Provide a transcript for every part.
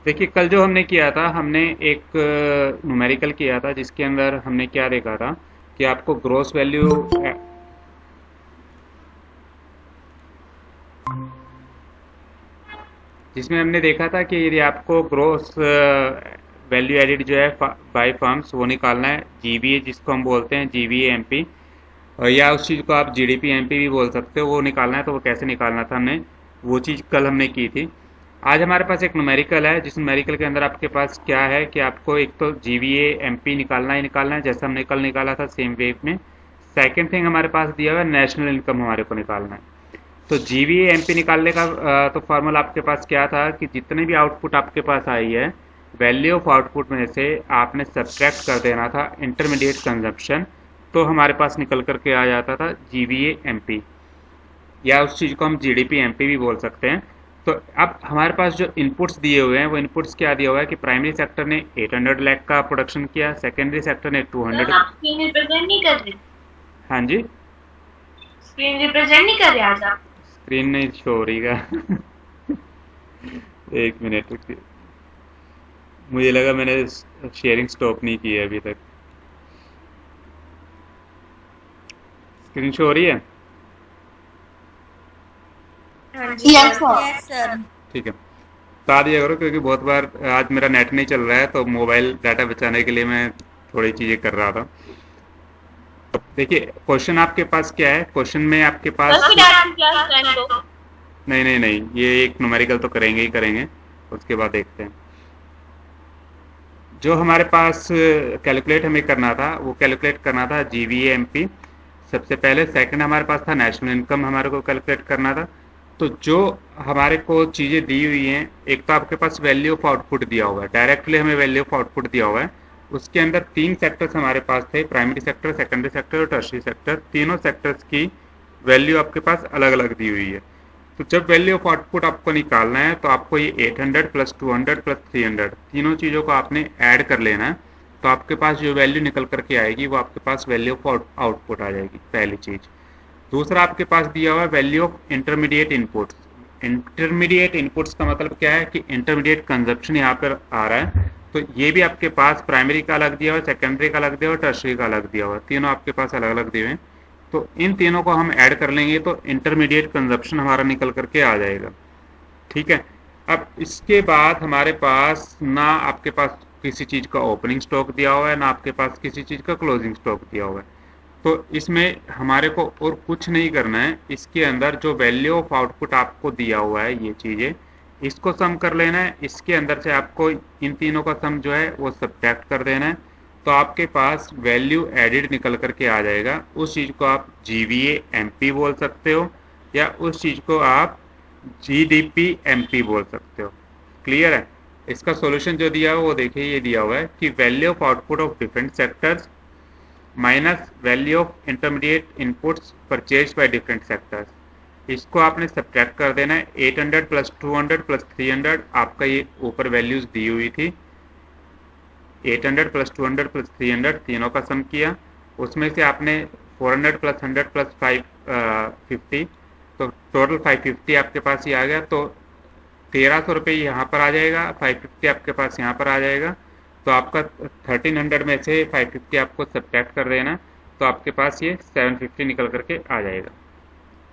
देखिए कल जो हमने किया था, हमने एक न्यूमेरिकल किया था जिसके अंदर हमने क्या देखा था कि आपको ग्रोस वैल्यू, जिसमें हमने देखा था कि यदि आपको ग्रोस वैल्यू एडिड जो है बाय फर्म्स वो निकालना है, जीवीए जिसको हम बोलते हैं, जीवीए एमपी, या उस चीज़ को आप जीडीपी एमपी भी बोल सकते हो, वो निकालना है। तो वो कैसे निकालना था, हमने वो चीज़ कल हमने की थी। आज हमारे पास एक न्यूमेरिकल है, जिस न्यूमेरिकल के अंदर आपके पास क्या है कि आपको एक तो जीवीए एमपी निकालना ही निकालना है, जैसा हमने कल निकाला था सेम वे में। सेकंड थिंग हमारे पास दिया हुआ है नेशनल इनकम हमारे को निकालना है। तो जीवीए एमपी निकालने का तो फॉर्मूला आपके पास क्या था कि जितने भी आउटपुट आपके पास आई है, वैल्यू ऑफ आउटपुट में से आपने सब्ट्रैक्ट कर देना था इंटरमीडिएट कंजप्शन, तो हमारे पास निकल करके आ जाता था जीवीए एमपी, या उस चीज़ को हम जीडीपी एमपी भी बोल सकते हैं। तो अब हमारे पास जो इनपुट्स दिए हुए हैं, वो इनपुट्स क्या दिया हुआ है कि प्राइमरी सेक्टर ने 800 लाख का प्रोडक्शन किया, सेकेंडरी सेक्टर ने सर 200। आप स्क्रीन रिप्रेजेंट नहीं कर रहे? हाँ जी, स्क्रीन रिप्रेजेंट नहीं कर रहे आज आप? स्क्रीन नहीं शो हो रही का। एक मिनट रुकिए, मुझे लगा मैंने शेयरिंग स्टॉप नहीं की है अभी तक। स्क्रीन शो हो रही है? हाँ जी yes sir. Sir. Yes sir. ठीक है, बता दिया करो, क्योंकि बहुत बार आज मेरा नेट नहीं चल रहा है, तो मोबाइल डाटा बचाने के लिए मैं थोड़ी चीज़ें कर रहा था। देखिए क्वेश्चन आपके पास क्या है, क्वेश्चन में आपके पास, सर फिर आप क्लास करने दो। नहीं नहीं नहीं, ये एक न्यूमेरिकल तो करेंगे ही करेंगे, उसके बाद देखते हैं। जो हमारे पास कैलकुलेट हमें करना था, वो कैलकुलेट करना था जीवीए एमपी सबसे पहले। सेकंड हमारे पास था नेशनल इनकम, हमारे को कैलकुलेट करना था। तो जो हमारे को चीज़ें दी हुई हैं, एक तो आपके पास वैल्यू ऑफ आउटपुट दिया हुआ है, डायरेक्टली हमें वैल्यू ऑफ आउटपुट दिया हुआ है। उसके अंदर तीन सेक्टर्स हमारे पास थे, प्राइमरी सेक्टर, सेकेंडरी सेक्टर और टर्शियरी सेक्टर। तीनों सेक्टर्स की वैल्यू आपके पास अलग अलग दी हुई है। तो जब वैल्यू ऑफ आउटपुट आपको निकालना है, तो आपको ये 800 प्लस 200 प्लस 300 तीनों चीज़ों को आपने ऐड कर लेना है। तो आपके पास जो वैल्यू निकल करके आएगी, वो आपके पास वैल्यू ऑफ आउटपुट आ जाएगी, पहली चीज़। दूसरा आपके पास दिया हुआ है value of intermediate inputs. Intermediate inputs का मतलब क्या है कि इंटरमीडिएट कंजप्शन यहाँ पर आ रहा है। तो ये भी आपके पास प्राइमरी का अलग दिया हुआ है, सेकेंडरी का अलग दिया हुआ है, टर्शरी का अलग दिया हुआ है, तीनों आपके पास अलग अलग दिए हुए हैं। तो इन तीनों को हम ऐड कर लेंगे, तो इंटरमीडिएट कंजप्शन हमारा निकल करके आ जाएगा। ठीक है, अब इसके बाद हमारे पास ना आपके पास किसी चीज़ का ओपनिंग स्टॉक दिया हुआ है, ना आपके पास किसी चीज़ का क्लोजिंग स्टॉक दिया हुआ है। तो इसमें हमारे को और कुछ नहीं करना है, इसके अंदर जो वैल्यू ऑफ आउटपुट आपको दिया हुआ है, ये चीज़ें, इसको सम कर लेना है। इसके अंदर से आपको इन तीनों का सम जो है वो सब्ट्रैक्ट कर देना है। तो आपके पास वैल्यू एडिड निकल करके आ जाएगा। उस चीज़ को आप जीवीए एमपी बोल सकते हो, या उस चीज़ को आप जीडीपी एमपी बोल सकते हो। क्लियर है? इसका सॉल्यूशन जो दिया हुआ है वो देखिए, ये दिया हुआ है कि value of output of different sectors minus value of intermediate inputs purchase by different sectors. इसको आपने सब्ट्रैक्ट कर देना है। 800 प्लस 200 प्लस 300 आपका ये ऊपर वैल्यूज दी हुई थी। 800 प्लस 200 प्लस 300 तीनों का सम किया, उसमें से आपने 400 प्लस 100 प्लस 550, तो टोटल 550 आपके पास ही आ गया। तो 1300 रुपये यहाँ पर आ जाएगा, 550 आपके पास यहाँ पर आ जाएगा। तो आपका 1300 में से 550 आपको सब्ट्रैक्ट कर देना, तो आपके पास ये 750 निकल करके आ जाएगा।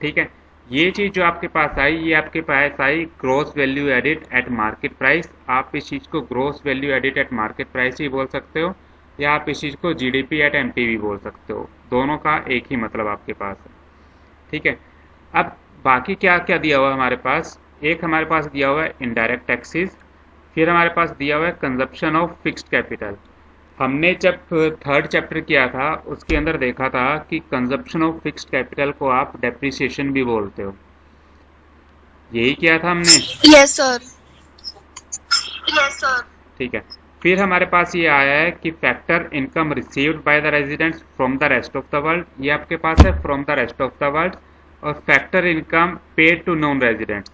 ठीक है, ये चीज़ जो आपके पास आई, ये आपके पास आई gross value added at market price. आप इस चीज़ को gross value added at market price ही बोल सकते हो, या आप इस चीज़ को जीडीपी एट एमपी भी बोल सकते हो। दोनों का एक ही मतलब आपके पास है। ठीक है, अब बाकी क्या क्या दिया हुआ है हमारे पास। एक हमारे पास दिया हुआ है इनडायरेक्ट टैक्सेस, फिर हमारे पास दिया हुआ है कंजप्शन ऑफ फिक्स्ड कैपिटल। हमने जब थर्ड चैप्टर किया था, उसके अंदर देखा था कि कंजप्शन ऑफ फिक्स्ड कैपिटल को आप डेप्रिसिएशन भी बोलते हो। यही किया था हमने। Yes sir. Yes sir. ठीक है, फिर हमारे पास ये आया है कि factor income received by the residents from the rest of the world. ये आपके पास है from the rest of the world. और factor income paid to non residents.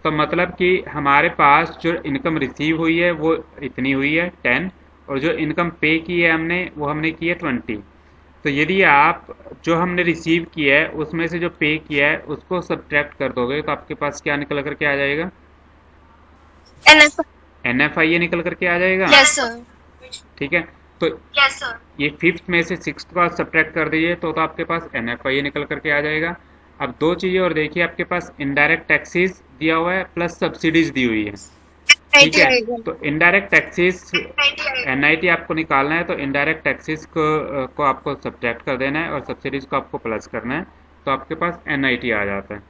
तो मतलब कि हमारे पास जो इनकम रिसीव हुई है वो इतनी हुई है 10, और जो इनकम पे की है हमने, वो हमने की है 20। तो यदि आप जो हमने रिसीव किया है उसमें से जो पे किया है उसको सब्ट्रैक्ट कर दोगे, तो आपके पास क्या निकल करके आ जाएगा? एनएस। NFIA निकल करके आ जाएगा। Yes sir. ठीक है, तो यस सर। ये फिफ्थ में से सिक्स का सब्ट्रैक्ट कर दीजिए तो आपके पास NFIA निकल करके आ जाएगा। अब दो चीज़ें और देखिए, आपके पास इनडायरेक्ट टैक्सेस दिया हुआ है प्लस सब्सिडीज दी हुई है। ठीक है, तो इनडायरेक्ट टैक्सेस NIT आपको निकालना है, तो इनडायरेक्ट टैक्सेस को आपको सब्ट्रैक्ट कर देना है और सब्सिडीज को आपको प्लस करना है, तो आपके पास NIT आ जाता है।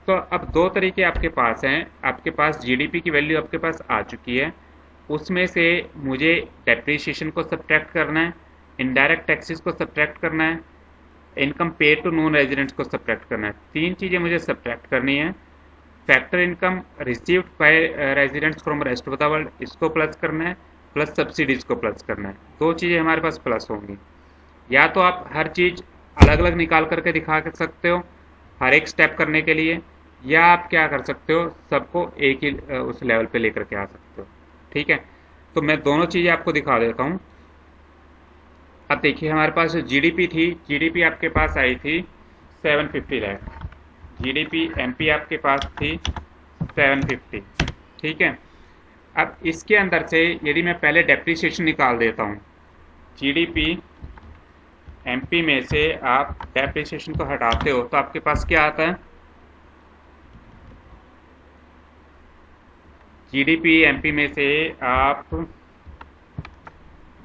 तो अब दो तरीके आपके पास हैं। आपके पास GDP की वैल्यू आपके पास आ चुकी है, उसमें से मुझे डेप्रिसिएशन को सब्ट्रैक्ट करना है, इनडायरेक्ट टैक्सेस को सब्ट्रैक्ट करना है, income paid to non residents को सब्ट्रैक्ट करना है। तीन चीज़ें मुझे सब्ट्रैक्ट करनी है। Factor income received by residents from rest of the world, इसको प्लस करना है, प्लस सब्सिडीज को प्लस करना है। दो चीज़ें हमारे पास प्लस होंगी। या तो आप हर चीज़ अलग अलग निकाल करके दिखा सकते हो हर एक स्टेप करने के लिए, या आप क्या कर सकते हो, सबको एक ही उस लेवल पे लेकर के आ सकते हो। ठीक है, तो मैं दोनों चीज़ें आपको दिखा देता हूँ। अब देखिए, हमारे पास जो GDP थी, GDP आपके पास आई थी 750 लाख, GDP MP आपके पास थी 750। ठीक है, अब इसके अंदर से यदि मैं पहले डेप्रिसिएशन निकाल देता हूँ, GDP MP में से आप डेप्रिसिएशन को हटाते हो तो आपके पास क्या आता है, GDP MP में से आप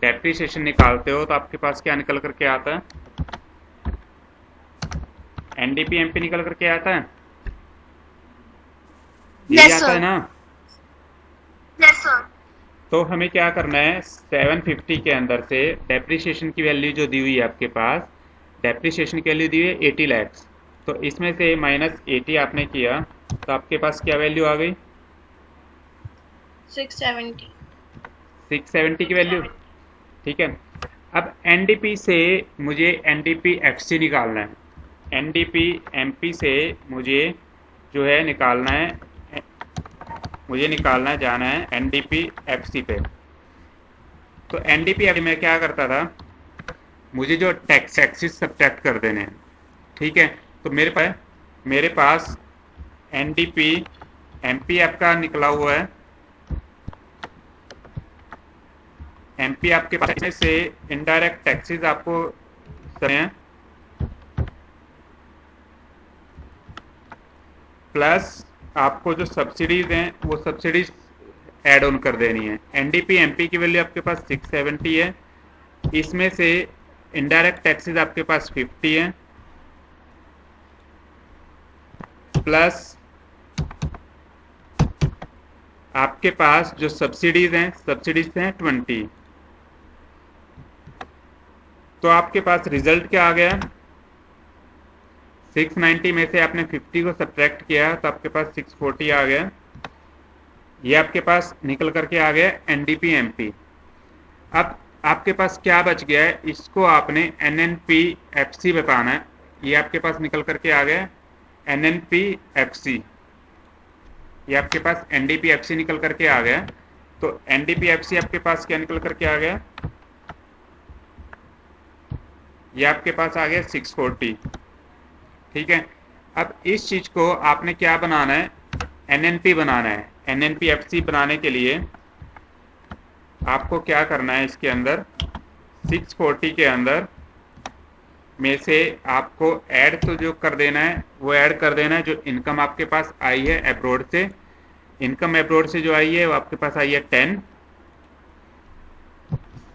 डेप्रिसिएशन निकालते हो तो आपके पास क्या निकल करके आता है, NDP MP निकल करके आता है। ये Yes, आता है sir. ना। Yes sir. तो हमें क्या करना है, 750 के अंदर से डेप्रिसिएशन की वैल्यू जो दी हुई है आपके पास, डेप्रिसिएशन की वैल्यू दी हुई है 80 लाख, तो इसमें से माइनस 80 आपने किया तो आपके पास क्या वैल्यू आ गई, 670। 670 की वैल्यू। ठीक है, अब NDP से मुझे NDP FC निकालना है, NDP MP से मुझे जो है निकालना है, मुझे निकालना है, जाना है NDP FC पे। तो NDP FC में क्या करता था, मुझे जो टैक्सेस सब्ट्रैक्ट कर देने हैं। ठीक है, तो मेरे पास NDP MP आपका निकला हुआ है, MP आपके पास से इनडायरेक्ट टैक्सेस आपको हैं, प्लस आपको जो सब्सिडीज हैं वो सब्सिडीज ऐड ऑन कर देनी है। NDP MP की वैल्यू आपके पास 670 है, इसमें से इनडायरेक्ट टैक्सेस आपके पास 50 है, प्लस आपके पास जो सब्सिडीज हैं 20। तो आपके पास रिजल्ट क्या आ गया, 690 में से आपने 50 को सब्ट्रैक्ट किया तो आपके पास 640 आ गया। ये आपके पास निकल करके आ गया NDP MP। अब आपके पास क्या बच गया है, इसको आपने NNP FC बताना है। ये आपके पास निकल करके आ गया NNP FC, ये आपके पास NDP FC निकल करके आ गया। तो NDP FC आपके पास क्या निकल करके आ गया, ये आपके पास आ गया 640। ठीक है, अब इस चीज़ को आपने क्या बनाना है, NNP बनाना है। NNP FC बनाने के लिए आपको क्या करना है, इसके अंदर 640 के अंदर में से आपको ऐड तो जो कर देना है वो ऐड कर देना है जो इनकम आपके पास आई है अब्रॉड से। इनकम अब्रॉड से जो आई है वो आपके पास आई है 10,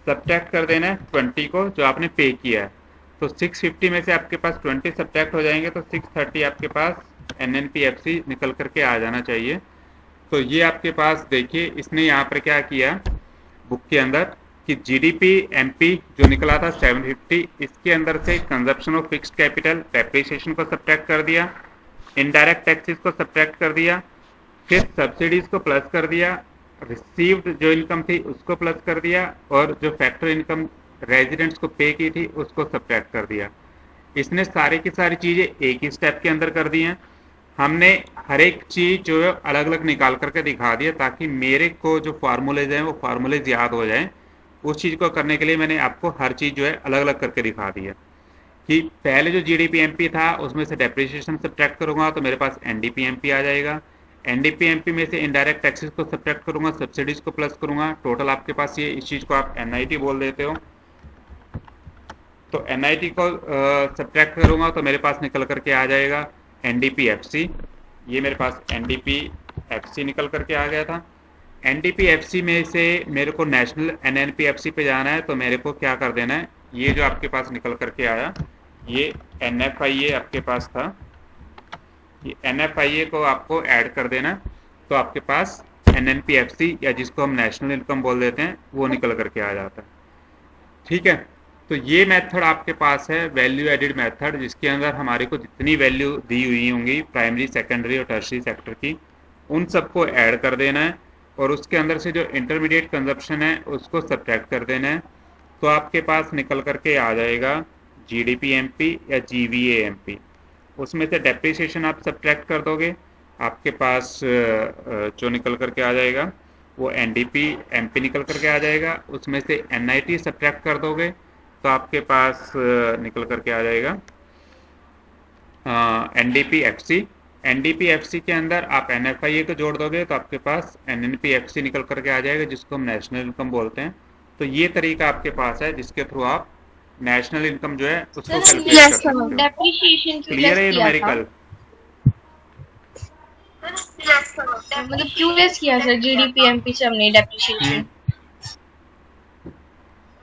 सब्ट्रैक्ट कर देना है 20 को जो आपने पे किया है। तो 650 में से आपके पास 20 सब्ट्रैक्ट हो जाएंगे तो 630 आपके पास NNP FC निकल करके आ जाना चाहिए। तो ये आपके पास देखिए, इसने यहाँ पर क्या किया बुक के अंदर कि GDP MP जो निकला था 750, इसके अंदर से consumption of fixed capital depreciation को सब्ट्रैक्ट कर दिया, इनडायरेक्ट टैक्सेस को सब्ट्रैक्ट कर दिया, फिर सब्सिडीज को प्लस कर दिया, रिसीव्ड जो इनकम थी उसको प्लस कर दिया, और जो फैक्टर इनकम रेजिडेंट्स को पे की थी उसको सब्ट्रैक्ट कर दिया। इसने सारी की सारी चीज़ें एक ही स्टेप के अंदर कर दी हैं। हमने हर एक चीज़ जो है अलग अलग निकाल करके दिखा दिया ताकि मेरे को जो फार्मूलेज हैं वो फार्मूलेज याद हो जाएं। उस चीज़ को करने के लिए मैंने आपको हर चीज़ जो है अलग अलग करके दिखा दी है कि पहले जो GDP MP था उसमें से डेप्रिसिएशन सब्ट्रैक्ट करूँगा तो मेरे पास NDP MP आ जाएगा, एनडीपी एमपी में से इनडायरेक्ट टैक्सेस को सब्ट्रैक्ट करूंगा, सब्सिडीज को प्लस करूंगा, टोटल आपके पास ये, इस चीज़ को आप एनआईटी बोल देते हो। तो एनआईटी को सब्ट्रैक्ट करूंगा तो मेरे पास निकल करके आ जाएगा एनडीपी एफसी। ये मेरे पास एनडीपी एफसी निकल करके आ गया था। एनडीपी एफसी में से मेरे को नेशनल एनएनपी एफसी पे जाना है, तो मेरे को क्या कर देना है, ये जो आपके पास निकल करके आया, ये एनएफआईए आपके पास था, ये एनएफआईए को आपको ऐड कर देना, तो आपके पास एनएनपीएफसी या जिसको हम नेशनल इनकम बोल देते हैं वो निकल करके आ जाता है। ठीक है, तो ये मेथड आपके पास है वैल्यू एडिड मेथड, जिसके अंदर हमारे को जितनी वैल्यू दी हुई होंगी प्राइमरी, सेकेंडरी और टर्शरी सेक्टर की, उन सबको ऐड कर देना है और उसके अंदर से जो इंटरमीडिएट कंजप्शन है उसको सब्ट्रैक्ट कर देना है। तो आपके पास निकल करके आ जाएगा जीडीपी एमपी या जीवीए एमपी। उसमें से डेप्रिसिएशन आप सब्ट्रैक्ट कर दोगे, आपके पास जो निकल करके आ जाएगा वो एनडीपी एमपी निकल करके आ जाएगा। उसमें से एनआईटी सब्ट्रैक्ट कर दोगे तो आपके पास निकल करके आ जाएगा एनडीपी एफसी। एनडीपी एफसी के अंदर आप एनएफआईए को जोड़ दोगे तो आपके पास एनएनपी एफसी निकल करके आ जाएगा, जिसको हम नेशनल इनकम बोलते हैं। तो ये तरीका आपके पास है जिसके थ्रू आप नेशनल इनकम जो है उसको कैलकुलेट कर सकते हो। डेप्रिसिएशन क्लियर है ये न्यूमेरिकल? मतलब क्यों लेस किया सर जीडीपी एमपी से हमने डेप्रिसिएशन?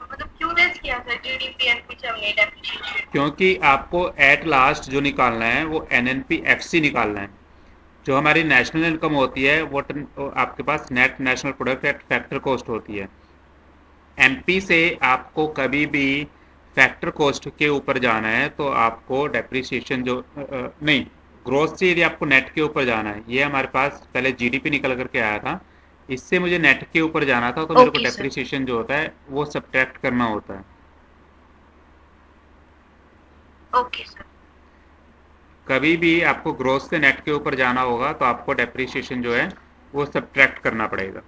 मतलब क्यों लेस किया सर जीडीपी एमपी से हमने डेप्रिसिएशन? क्योंकि आपको एट लास्ट जो निकालना है वो एनएनपी एफसी निकालना है। जो हमारी नेशनल इनकम होती है वो आपके पास net national product at factor cost होती है। एमपी से आपको कभी भी फैक्टर कॉस्ट के ऊपर जाना है तो आपको डेप्रिसिएशन जो नहीं, ग्रोथ से यदि आपको नेट के ऊपर जाना है, ये हमारे पास पहले जीडीपी निकल करके आया था, इससे मुझे नेट के ऊपर जाना था, तो मेरे को डेप्रिसिएशन जो होता है वो सब्ट्रैक्ट करना होता है। Okay sir. कभी भी आपको ग्रोथ से नेट के ऊपर जाना होगा तो आपको डेप्रिसिएशन जो है वो सब्ट्रैक्ट करना पड़ेगा।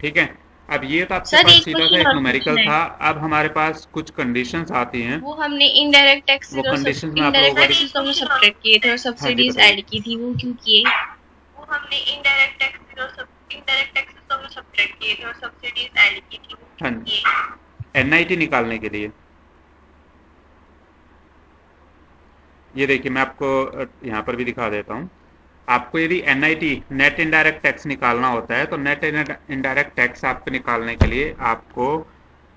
ठीक है, अब ये तो आपके पास सीधा सा एक न्यूमेरिकल था। अब हमारे पास कुछ कंडीशंस आती हैं, वो हमने इनडायरेक्ट टैक्स वो कंडीशंस में आप लोगों को को सब्ट्रैक्ट किए थे और सब्सिडीज ऐड की थी, वो क्यों किए? वो हमने इनडायरेक्ट टैक्स और सब्ट्रैक्ट किए थे और सब्सिडीज ऐड की थी, वो हाँ जी, एनआईटी निकालने के लिए। ये देखिए मैं आपको यहाँ पर भी दिखा देता हूँ। आपको यदि एनआईटी नेट इनडायरेक्ट टैक्स निकालना होता है तो नेट इनडायरेक्ट टैक्स आपको निकालने के लिए आपको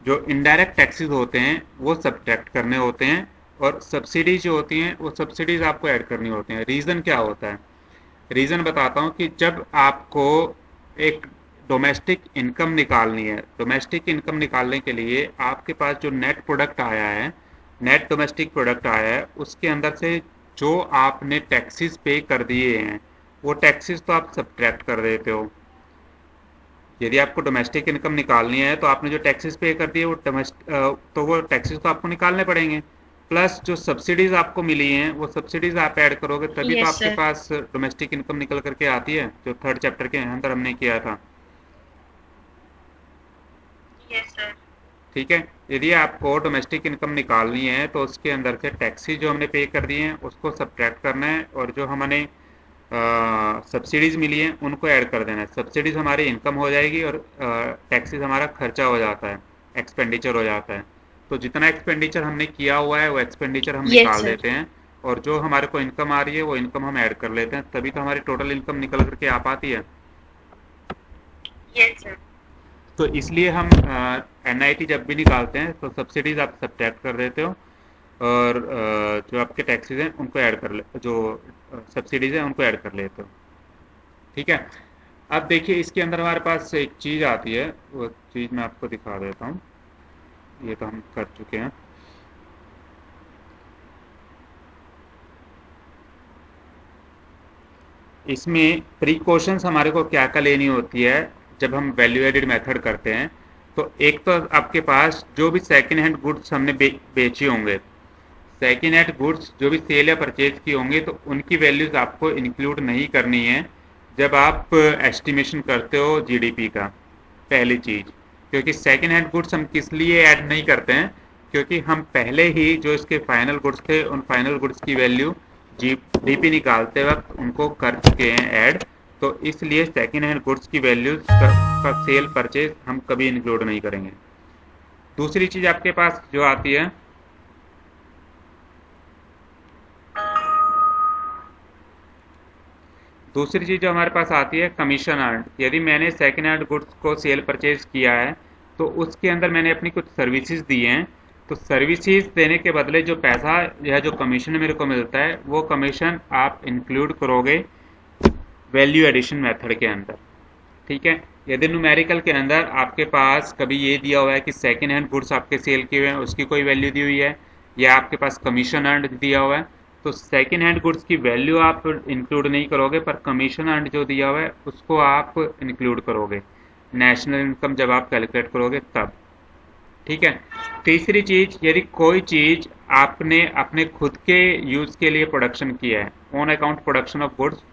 जो इनडायरेक्ट टैक्सेस होते हैं वो सब्ट्रैक्ट करने होते हैं और सब्सिडीज जो होती हैं वो सब्सिडीज आपको ऐड करनी होती हैं। रीज़न क्या होता है? रीज़न बताता हूँ कि जब आपको एक डोमेस्टिक इनकम निकालनी है, डोमेस्टिक इनकम निकालने के लिए आपके पास जो नेट प्रोडक्ट आया है, नेट डोमेस्टिक प्रोडक्ट आया है, उसके अंदर से जो आपने टैक्सेस पे कर दिए हैं वो टैक्सेस तो आप सब्ट्रैक्ट कर देते हो। यदि आपको डोमेस्टिक इनकम निकालनी है तो आपने जो टैक्सेस पे कर दिए वो टैक्सेस तो आपको निकालने पड़ेंगे, प्लस जो सब्सिडीज आपको मिली हैं वो सब्सिडीज आप ऐड करोगे तभी तो आपके पास डोमेस्टिक इनकम निकल करके आती है, जो थर्ड चैप्टर के अंदर हमने किया था। ठीक है, यदि आपको डोमेस्टिक इनकम निकालनी है तो उसके अंदर से टैक्सेस जो हमने पे कर दिए हैं उसको सब्ट्रैक्ट करना है और जो हमने सब्सिडीज़ मिली हैं उनको ऐड कर देना है। सब्सिडीज़ हमारी इनकम हो जाएगी और टैक्सेस हमारा खर्चा हो जाता है, एक्सपेंडिचर हो जाता है। तो जितना एक्सपेंडिचर हमने किया हुआ है वो एक्सपेंडिचर हम निकाल देते हैं और जो हमारे को इनकम आ रही है वो इनकम हम ऐड कर लेते हैं, तभी तो हमारी टोटल इनकम निकल करके आ पाती है। Yes sir. तो इसलिए हम एनआईटी जब भी निकालते हैं तो सब्सिडीज आप सब्ट्रैक्ट कर देते हो और जो आपके टैक्सेस हैं उनको ऐड कर ले, जो सब्सिडीज हैं उनको ऐड कर लेते हो। ठीक है, अब देखिए इसके अंदर हमारे पास एक चीज़ आती है, वो चीज़ मैं आपको दिखा देता हूँ। ये तो हम कर चुके हैं। इसमें प्रिकॉशंस हमारे को क्या क्या लेनी होती है जब हम वैल्यू एडिड मेथड करते हैं। तो एक तो आपके पास जो भी सेकेंड हैंड गुड्स हमने बेचे होंगे, सेकेंड हैंड गुड्स जो भी सेल या परचेज की होंगे तो उनकी वैल्यूज़ आपको इंक्लूड नहीं करनी है जब आप एस्टिमेशन करते हो जीडीपी का, पहली चीज़। क्योंकि सेकेंड हैंड गुड्स हम किस लिए ऐड नहीं करते हैं, क्योंकि हम पहले ही जो इसके फाइनल गुड्स थे उन फाइनल गुड्स की वैल्यू जीडीपी निकालते वक्त उनको कर चुके हैं ऐड। तो इसलिए सेकेंड हैंड गुड्स की वैल्यूज का सेल परचेज हम कभी इंक्लूड नहीं करेंगे। दूसरी चीज आपके पास जो आती है, दूसरी चीज जो हमारे पास आती है कमीशन अर्न। यदि मैंने सेकेंड हैंड गुड्स को सेल परचेज किया है तो उसके अंदर मैंने अपनी कुछ सर्विसेज दी हैं, तो सर्विसेज देने के बदले जो पैसा या जो कमीशन मेरे को मिलता है वो कमीशन आप इंक्लूड करोगे वैल्यू एडिशन मेथड के अंदर। ठीक है, यदि न्यूमेरिकल के अंदर आपके पास कभी ये दिया हुआ है कि सेकेंड हैंड गुड्स आपके सेल किए हुए हैं उसकी कोई वैल्यू दी हुई है, या आपके पास कमीशन अर्न दिया हुआ है, तो सेकेंड हैंड गुड्स की वैल्यू आप इंक्लूड नहीं करोगे, पर कमीशन अर्न जो दिया हुआ है उसको आप इंक्लूड करोगे नेशनल इनकम जब आप कैलकुलेट करोगे तब। ठीक है, तीसरी चीज, यदि कोई चीज आपने अपने खुद के यूज के लिए प्रोडक्शन किया है, on account production of goods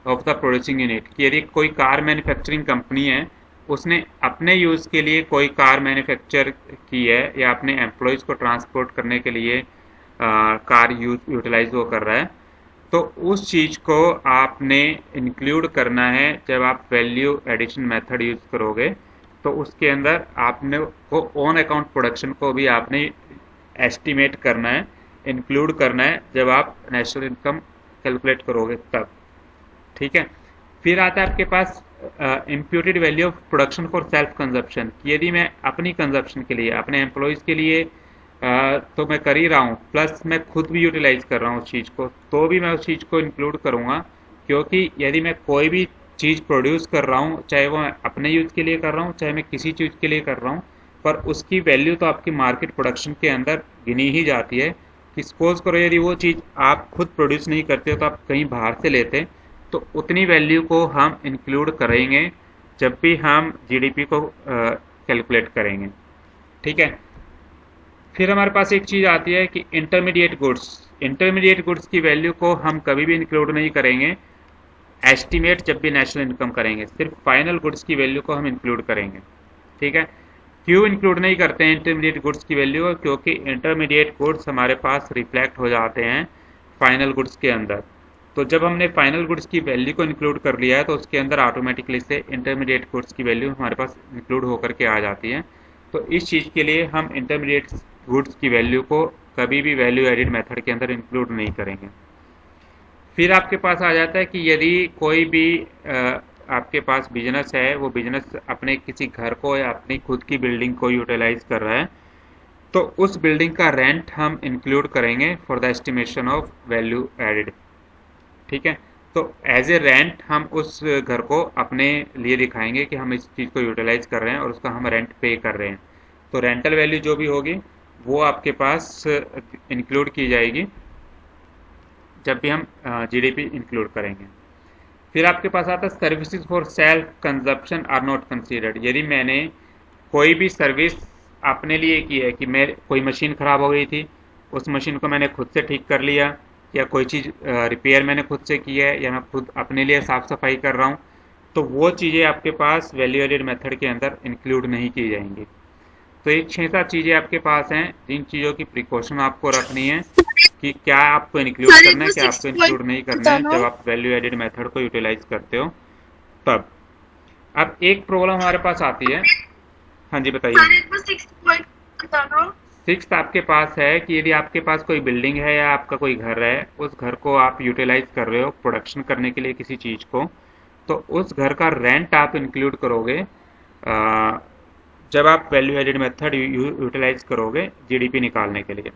of the producing unit, कि यदि कोई कार मैन्युफैक्चरिंग कंपनी है उसने अपने यूज के लिए कोई कार मैन्युफैक्चर की है या अपने एम्प्लॉयज को ट्रांसपोर्ट करने के लिए कार यूटिलाइज वो कर रहा है, तो उस चीज को आपने इंक्लूड करना है जब आप वैल्यू एडिशन मेथड यूज करोगे। तो उसके अंदर आपने वो ऑन अकाउंट प्रोडक्शन को भी आपने एस्टिमेट करना है, इंक्लूड करना है जब आप नेशनल इनकम कैलकुलेट करोगे तब। ठीक है, फिर आता है आपके पास imputed value of production for self consumption. यदि मैं अपनी कंजप्शन के लिए अपने एम्प्लॉयज़ के लिए तो मैं कर ही रहा हूँ, प्लस मैं खुद भी यूटिलाइज कर रहा हूँ उस चीज़ को, तो भी मैं उस चीज़ को इंक्लूड करूँगा, क्योंकि यदि मैं कोई भी चीज़ प्रोड्यूस कर रहा हूँ, चाहे वो मैं अपने यूज़ के लिए कर रहा हूँ चाहे मैं किसी चीज़ के लिए कर रहा हूँ, पर उसकी वैल्यू तो आपकी मार्केट प्रोडक्शन के अंदर गिनी ही जाती है। कि सपोज करो यदि वो चीज़ आप खुद प्रोड्यूस नहीं करते हो तो आप कहीं बाहर से लेते, तो उतनी वैल्यू को हम इंक्लूड करेंगे जब भी हम जीडीपी को कैलकुलेट करेंगे। ठीक है, फिर हमारे पास एक चीज़ आती है कि इंटरमीडिएट गुड्स। इंटरमीडिएट गुड्स की वैल्यू को हम कभी भी इंक्लूड नहीं करेंगे एस्टिमेट जब भी नेशनल इनकम करेंगे, सिर्फ फाइनल गुड्स की वैल्यू को हम इंक्लूड करेंगे। ठीक है, क्यों इंक्लूड नहीं करते हैं इंटरमीडिएट गुड्स की वैल्यू? क्योंकि इंटरमीडिएट गुड्स हमारे पास रिफ्लेक्ट हो जाते हैं फाइनल गुड्स के अंदर। तो जब हमने फाइनल गुड्स की वैल्यू को इंक्लूड कर लिया है तो उसके अंदर ऑटोमेटिकली से इंटरमीडिएट गुड्स की वैल्यू हमारे पास इंक्लूड होकर के आ जाती है। तो इस चीज़ के लिए हम इंटरमीडिएट गुड्स की वैल्यू को कभी भी वैल्यू एडिड मेथड के अंदर इंक्लूड नहीं करेंगे। फिर आपके पास आ जाता है कि यदि कोई भी आपके पास बिजनेस है, वो बिजनेस अपने किसी घर को या अपनी खुद की बिल्डिंग को यूटिलाइज कर रहा है, तो उस बिल्डिंग का रेंट हम इंक्लूड करेंगे for the estimation of value added. ठीक है, तो एज ए रेंट हम उस घर को अपने लिए दिखाएंगे कि हम इस चीज़ को यूटिलाइज कर रहे हैं और उसका हम रेंट पे कर रहे हैं। तो रेंटल वैल्यू जो भी होगी वो आपके पास इंक्लूड की जाएगी जब भी हम जीडीपी इंक्लूड करेंगे। फिर आपके पास आता है services for self consumption are not considered. यदि मैंने कोई भी सर्विस अपने लिए की है कि मैं कोई मशीन ख़राब हो गई थी, उस मशीन को मैंने खुद से ठीक कर लिया, या कोई चीज़ रिपेयर मैंने खुद से की है, या मैं खुद अपने लिए साफ़ सफाई कर रहा हूँ, तो वो चीज़ें आपके पास वैल्यू एडेड मेथड के अंदर इंक्लूड नहीं की जाएंगी। तो ये 6-7 चीज़ें आपके पास हैं जिन चीज़ों की प्रिकॉशन आपको रखनी है कि क्या आपको इंक्लूड करना है, क्या आपको इंक्लूड नहीं करना है जब आप वैल्यू एडेड मेथड को यूटिलाइज करते हो तब। अब एक प्रॉब्लम हमारे पास आती है। हाँ जी बताइए। सिक्स्थ आपके पास है कि यदि आपके पास कोई बिल्डिंग है या आपका कोई घर है, उस घर को आप यूटिलाइज कर रहे हो प्रोडक्शन करने के लिए किसी चीज़ को, तो उस घर का रेंट आप इंक्लूड करोगे जब आप वैल्यू एडेड मेथड यूटिलाइज करोगे जीडीपी निकालने के लिए।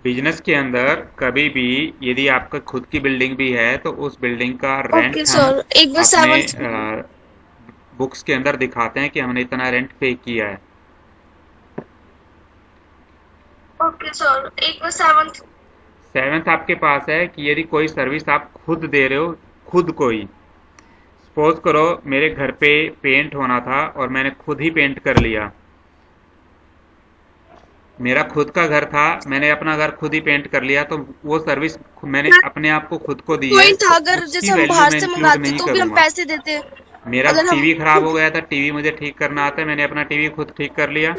बिजनेस के अंदर कभी भी यदि आपका खुद की बिल्डिंग भी है तो उस बिल्डिंग का रेंट हम अपने बुक्स के अंदर दिखाते हैं कि हमने इतना रेंट पे किया है। ओके सर, एक बार सेवंथ आपके पास है कि यदि कोई सर्विस आप खुद दे रहे हो, खुद कोई, सपोज करो मेरे घर पे पेंट होना था और मैंने खुद ही पेंट कर लिया, मेरा खुद का घर था, मैंने अपना घर खुद ही पेंट कर लिया, तो वो सर्विस मैंने अपने आप को खुद को दी है, था अगर जैसे हम बाहर से मंगाते तो भी हम पैसे देते। मेरा टीवी खराब हो गया था, टीवी मुझे ठीक करना आता है, मैंने अपना टीवी खुद ठीक कर लिया,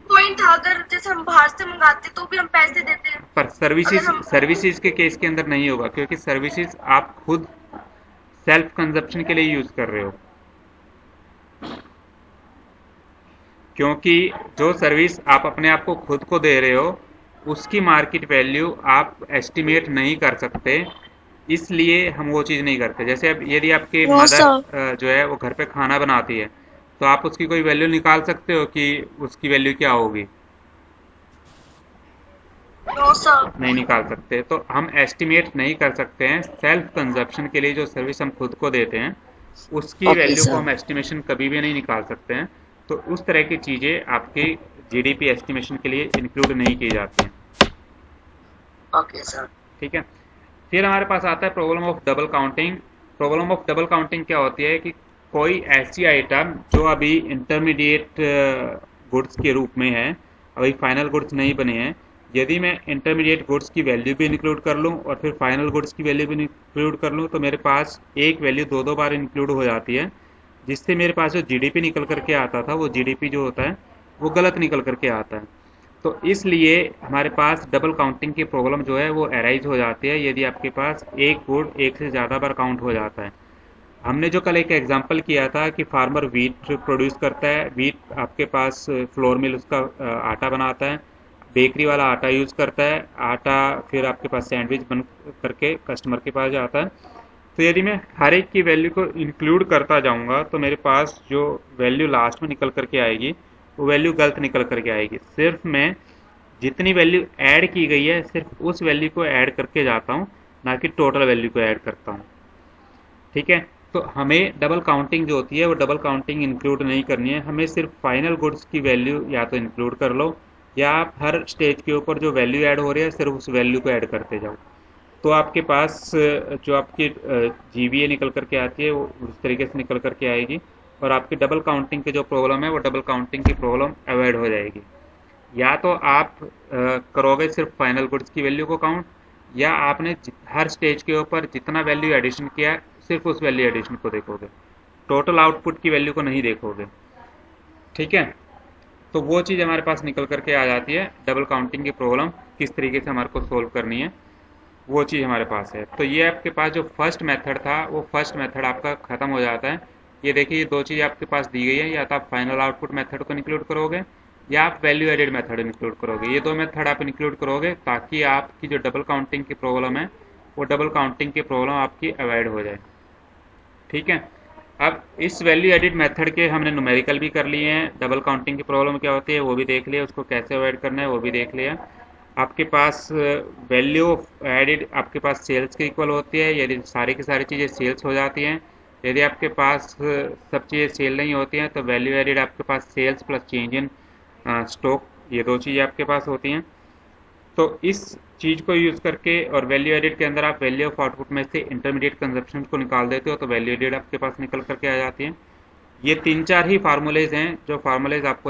पॉइंट था, अगर जैसे हम बाहर से मंगाते तो भी हम पैसे देते हैं। पर अगर हम सर्विसेज के केस के अंदर नहीं होगा, क्योंकि सर्विसेज आप खुद सेल्फ कंजप्शन के लिए यूज कर रहे हो। क्योंकि जो सर्विस आप अपने आप को खुद को दे रहे हो उसकी मार्केट वैल्यू आप एस्टिमेट नहीं कर सकते, इसलिए हम वो चीज़ नहीं करते। जैसे अब यदि आपके नो सर। मदर जो है वो घर पे खाना बनाती है, तो आप उसकी कोई वैल्यू निकाल सकते हो कि उसकी वैल्यू क्या होगी? No sir. नहीं निकाल सकते। तो हम एस्टिमेट नहीं कर सकते हैं। सेल्फ कंजप्शन के लिए जो सर्विस हम खुद को देते हैं उसकी ओके वैल्यू को सर। हम एस्टिमेशन कभी भी नहीं निकाल सकते हैं। तो उस तरह की चीज़ें आपकी जीडीपी एस्टिमेशन के लिए इंक्लूड नहीं की जाती हैं। Okay sir. ठीक है। फिर हमारे पास आता है problem of double counting. Problem of double counting क्या होती है कि कोई ऐसी आइटम जो अभी इंटरमीडिएट गुड्स के रूप में है, अभी फाइनल गुड्स नहीं बने हैं, यदि मैं इंटरमीडिएट गुड्स की वैल्यू भी इंक्लूड कर लूँ और फिर फाइनल गुड्स की वैल्यू भी इंक्लूड कर लूँ, तो मेरे पास एक वैल्यू दो बार इंक्लूड हो जाती है, जिससे मेरे पास जो जीडीपी निकल करके आता था वो जीडीपी जो होता है वो गलत निकल करके आता है। तो इसलिए हमारे पास डबल काउंटिंग की प्रॉब्लम जो है वो अराइज हो जाती है यदि आपके पास एक गुड एक से ज़्यादा बार काउंट हो जाता है। हमने जो कल एक एग्जांपल किया था कि फार्मर वीट प्रोड्यूस करता है, वीट आपके पास फ्लोर मिल उसका आटा बनाता है, बेकरी वाला आटा यूज़ करता है, आटा फिर आपके पास सैंडविच बन करके कस्टमर के पास जाता है। तो यदि मैं हर एक की वैल्यू को इंक्लूड करता जाऊंगा तो मेरे पास जो वैल्यू लास्ट में निकल करके आएगी वो वैल्यू गलत निकल करके आएगी। सिर्फ मैं जितनी वैल्यू ऐड की गई है सिर्फ उस वैल्यू को ऐड करके जाता हूँ, ना कि टोटल वैल्यू को ऐड करता हूँ। ठीक है। तो हमें डबल काउंटिंग जो होती है वो डबल काउंटिंग इंक्लूड नहीं करनी है। हमें सिर्फ फाइनल गुड्स की वैल्यू या तो इंक्लूड कर लो, या आप हर स्टेज के ऊपर जो वैल्यू ऐड हो रही है सिर्फ उस वैल्यू को ऐड करते जाओ। तो आपके पास जो आपकी जीवीए निकल करके आती है वो उस तरीके से निकल करके आएगी, और आपकी डबल काउंटिंग की जो प्रॉब्लम है वो डबल काउंटिंग की प्रॉब्लम अवॉइड हो जाएगी। या तो आप करोगे सिर्फ फाइनल गुड्स की वैल्यू को काउंट, या आपने हर स्टेज के ऊपर जितना वैल्यू एडिशन किया सिर्फ उस वैल्यू एडिशन को देखोगे, टोटल आउटपुट की वैल्यू को नहीं देखोगे। ठीक है। तो वो चीज़ हमारे पास निकल करके आ जाती है। डबल काउंटिंग की प्रॉब्लम किस तरीके से हमारे को सोल्व करनी है वो चीज़ हमारे पास है। तो ये आपके पास जो फर्स्ट मेथड था वो फर्स्ट मेथड आपका ख़त्म हो जाता है। ये देखिए ये दो चीज़ आपके पास दी गई है, या तो आप फाइनल आउटपुट मेथड को इंक्लूड करोगे या आप वैल्यू एडेड मेथड इंक्लूड करोगे। ये दो मेथड आप इंक्लूड करोगे ताकि आपकी जो डबल काउंटिंग की प्रॉब्लम है वो डबल काउंटिंग की प्रॉब्लम आपकी अवॉइड हो जाए। ठीक है। अब इस वैल्यू एडिड मेथड के हमने न्यूमेरिकल भी कर लिए हैं। डबल काउंटिंग की प्रॉब्लम क्या होती है वो भी देख लिया, उसको कैसे अवॉइड करना है वो भी देख लिया। आपके पास वैल्यू एडिड आपके पास सेल्स के इक्वल होती है यदि सारी की सारी चीज़ें सेल्स हो जाती हैं। यदि आपके पास सब चीज़ें सेल नहीं होती हैं तो वैल्यू एडिड आपके पास sales plus change in stock, ये दो चीज़ें आपके पास होती हैं। तो इस चीज़ को यूज़ करके और वैल्यू एडिड के अंदर आप वैल्यू ऑफ आउटपुट में से इंटरमीडिएट कंजप्शन को निकाल देते हो तो वैल्यू एडिड आपके पास निकल करके आ जाती है। ये तीन चार ही फार्मूलेज हैं जो फार्मूलेज आपको